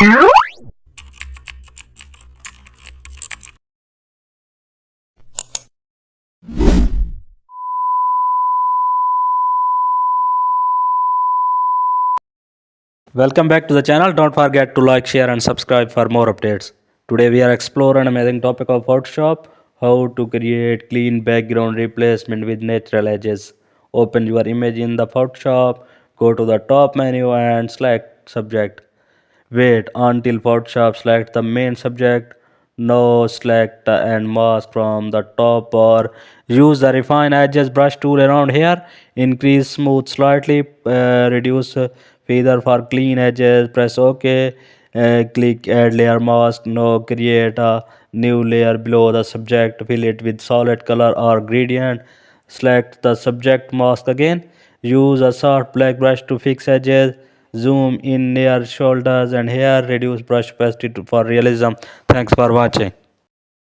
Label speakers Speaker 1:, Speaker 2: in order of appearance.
Speaker 1: Welcome back to the channel. Don't forget to like, share and subscribe for more updates. Today we are exploring an amazing topic of Photoshop, how to create clean background replacement with natural edges. Open your image in the Photoshop, go to the top menu and select subject. Wait until Photoshop select the main subject. Now select the end mask from the top bar. Use the refine edges brush tool around here. Increase smooth slightly. Reduce feather for clean edges. Press OK. Click add layer mask. Now create a new layer below the subject. Fill it with solid color or gradient. Select the subject mask again. Use a soft black brush to fix edges. Zoom in near shoulders and hair. Reduce brush opacity for realism. Thanks for watching.